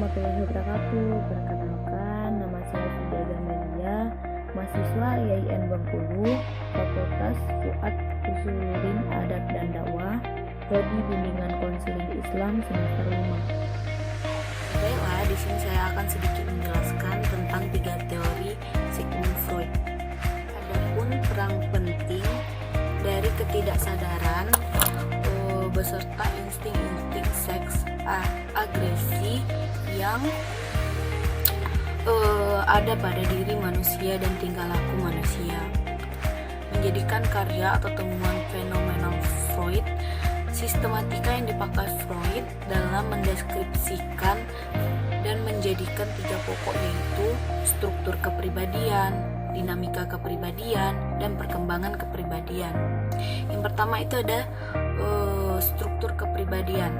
warahmatullahi wabarakatuh. Perkenalkan, nama saya Fida Gamelia, mahasiswa IAIN Bengkulu, Fakultas Fuad Usuluddin Adab dan Dakwah, Prodi Bimbingan Konseling Islam semester 5. Baiklah, di sini saya akan sedikit menjelaskan tentang 3 teori Sigmund Freud. Adapun peran penting dari ketidaksadaran beserta insting-insting seks agresi yang ada pada diri manusia dan tingkah laku manusia, menjadikan karya atau temuan fenomenal Freud. Sistematika yang dipakai Freud dalam mendeskripsikan dan menjadikan 3 pokok, yaitu struktur kepribadian, dinamika kepribadian, dan perkembangan kepribadian. Yang pertama itu ada struktur kepribadian.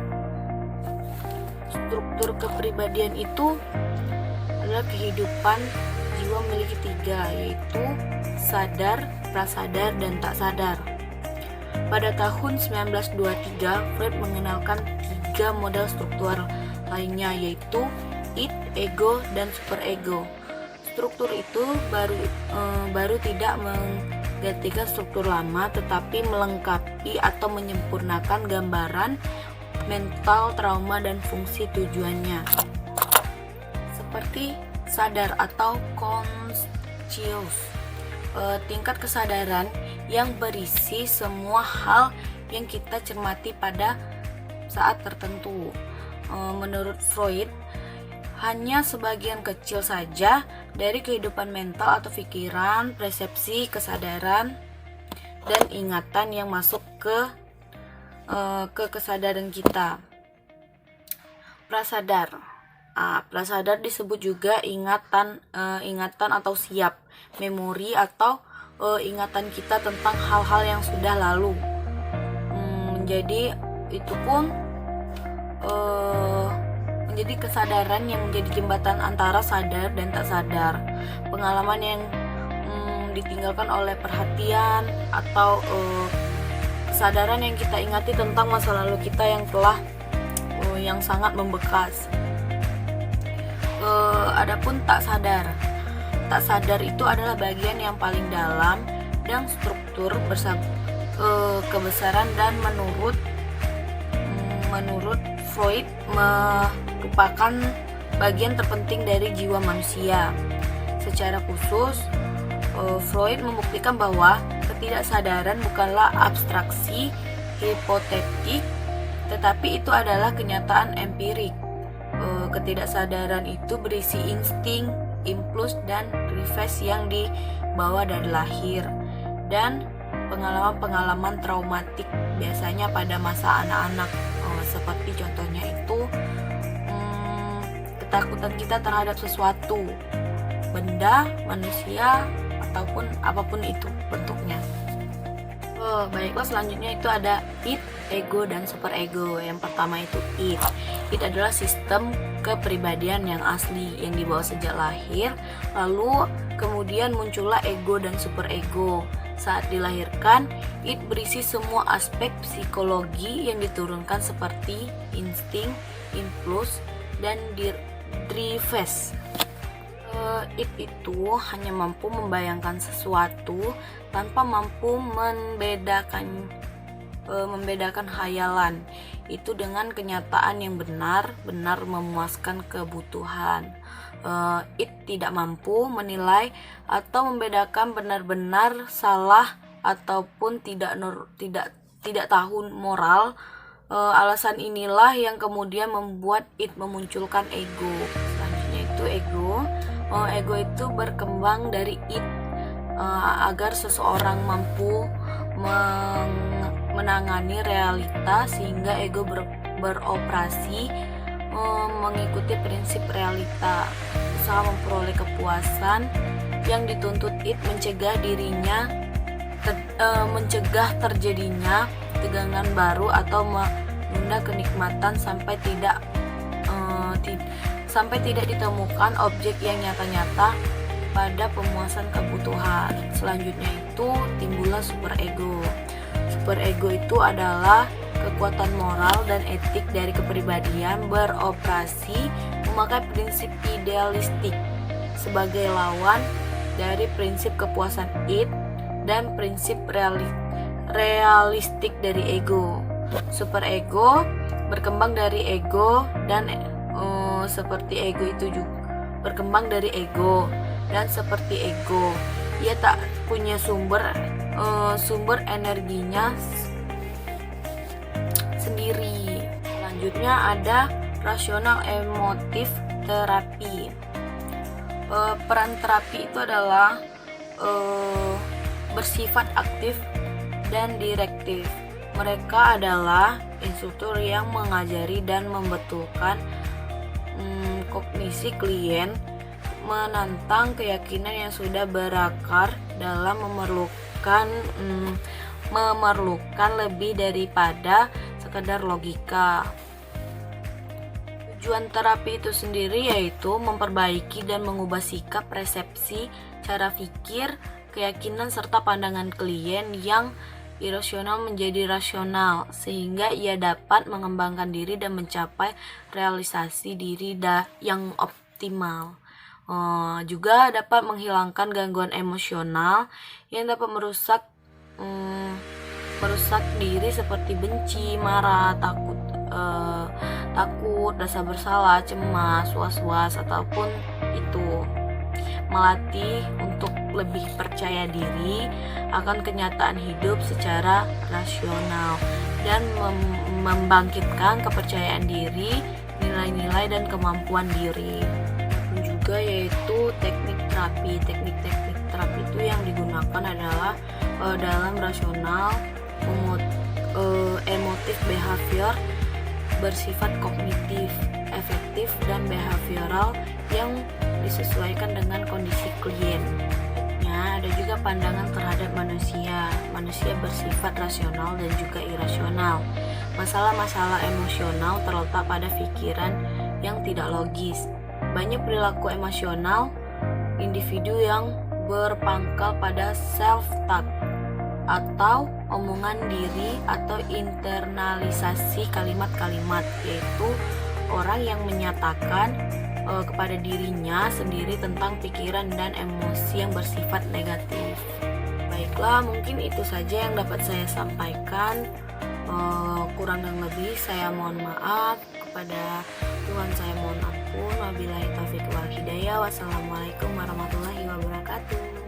Struktur kepribadian itu adalah kehidupan jiwa memiliki 3, yaitu sadar, prasadar, dan tak sadar. Pada tahun 1923, Freud mengenalkan 3 model struktur lainnya, yaitu id, ego, dan superego. Struktur itu baru tidak menggantikan struktur lama, tetapi melengkapi atau menyempurnakan gambaran mental, trauma, dan fungsi tujuannya. Seperti sadar atau conscious, tingkat kesadaran yang berisi semua hal yang kita cermati pada saat tertentu. Menurut Freud, hanya sebagian kecil saja dari kehidupan mental atau pikiran, persepsi, kesadaran, dan ingatan yang masuk ke kesadaran kita. Prasadar. Prasadar disebut juga ingatan atau siap, memori atau ingatan kita tentang hal-hal yang sudah lalu. Jadi itu pun menjadi kesadaran yang menjadi jembatan antara sadar dan tak sadar. Pengalaman yang ditinggalkan oleh perhatian atau kesadaran yang kita ingati tentang masa lalu kita yang sangat membekas. Adapun tak sadar. Tak sadar itu adalah bagian yang paling dalam dan struktur kebesaran, dan menurut Freud merupakan bagian terpenting dari jiwa manusia. Secara khusus, Freud membuktikan bahwa ketidaksadaran bukanlah abstraksi hipotetik, tetapi itu adalah kenyataan empirik. Ketidaksadaran itu berisi insting, impuls, dan refleks yang dibawa dari lahir, dan pengalaman-pengalaman traumatik biasanya pada masa anak-anak, seperti contohnya itu ketakutan kita terhadap sesuatu, benda, manusia, ataupun apapun itu bentuknya. Baiklah, selanjutnya itu ada id, ego, dan superego. Yang pertama itu id. Id adalah sistem kepribadian yang asli yang dibawa sejak lahir, lalu kemudian muncullah ego dan superego. Saat dilahirkan, id berisi semua aspek psikologi yang diturunkan seperti insting, impuls, dan drives. Id itu hanya mampu membayangkan sesuatu tanpa mampu membedakan hayalan itu dengan kenyataan yang benar memuaskan kebutuhan. Id tidak mampu menilai atau membedakan benar-benar salah ataupun tidak tahu moral. Alasan inilah yang kemudian membuat id memunculkan ego. Selanjutnya itu ego. Ego itu berkembang dari id agar seseorang mampu menangani realita, sehingga ego beroperasi mengikuti prinsip realita. Usaha memperoleh kepuasan yang dituntut id mencegah terjadinya tegangan baru atau menunda kenikmatan sampai tidak ditemukan objek yang nyata-nyata pada pemuasan kebutuhan. Selanjutnya itu timbullah superego. Superego itu adalah kekuatan moral dan etik dari kepribadian beroperasi memakai prinsip idealistik sebagai lawan dari prinsip kepuasan id dan prinsip realistik dari ego. Superego berkembang dari ego dan seperti ego itu juga berkembang dari ego dan seperti ego. Ia tak punya sumber energinya sendiri. Selanjutnya ada rasional emotif terapi. Peran terapi itu adalah bersifat aktif dan direktif. Mereka adalah instruktur yang mengajari dan membetulkan kognisi klien, menantang keyakinan yang sudah berakar dalam memerlukan lebih daripada sekedar logika. Tujuan terapi itu sendiri yaitu memperbaiki dan mengubah sikap, persepsi, cara pikir, keyakinan serta pandangan klien yang irasional menjadi rasional, sehingga ia dapat mengembangkan diri dan mencapai realisasi diri yang optimal. Juga dapat menghilangkan gangguan emosional yang dapat merusak diri seperti benci, marah, takut, rasa bersalah, cemas, was-was, ataupun itu. Melatih untuk lebih percaya diri akan kenyataan hidup secara rasional dan membangkitkan kepercayaan diri, nilai-nilai dan kemampuan diri. Dan juga yaitu teknik terapi. Teknik-teknik terapi itu yang digunakan adalah dalam rasional, emotif, behavior, bersifat kognitif, efektif, dan behavioral yang disesuaikan dengan kondisi klien. Ada juga pandangan terhadap manusia. Manusia bersifat rasional dan juga irasional. Masalah-masalah emosional terletak pada pikiran yang tidak logis. Banyak perilaku emosional individu yang berpangkal pada self-talk atau omongan diri atau internalisasi kalimat-kalimat, yaitu orang yang menyatakan kepada dirinya sendiri tentang pikiran dan emosi yang bersifat negatif. Baiklah, mungkin itu saja yang dapat saya sampaikan. Kurang dan lebih saya mohon maaf. Kepada Tuhan saya mohon ampun. Wabillahi taufiq wal hidayah. Wassalamualaikum warahmatullahi wabarakatuh.